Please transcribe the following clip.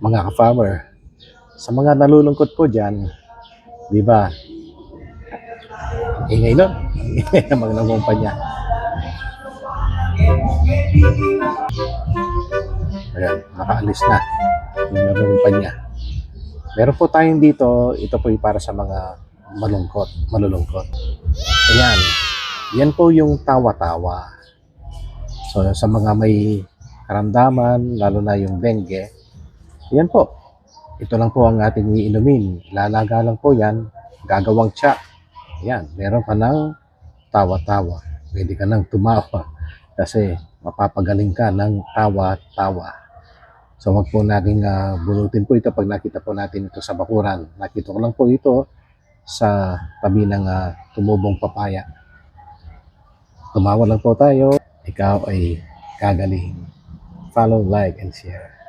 mga ka-farmer. Sa mga nalulungkot po dyan, di ba? Ingay nun. Ingay ng mga nangumpanya. Ayan, nakaalis na yung nangumpanya. Meron po tayong dito, ito po yung para sa mga malulungkot. Ayan, yan po yung tawa-tawa. So sa mga may karamdaman, lalo na yung dengue, yan po. Ito lang po ang ating iinumin. Lalaga lang po yan, gagawang tsa. Ayan, meron ka ng tawa-tawa. Pwede ka nang tumawa kasi mapapagaling ka ng tawa-tawa. So wag po nating bunutin po ito pag nakita po natin ito sa bakuran. Nakita ko lang po ito sa tabi ng tumubong papaya. Tumawa lang po tayo. Ikaw ay gagaling. Follow, like, and share.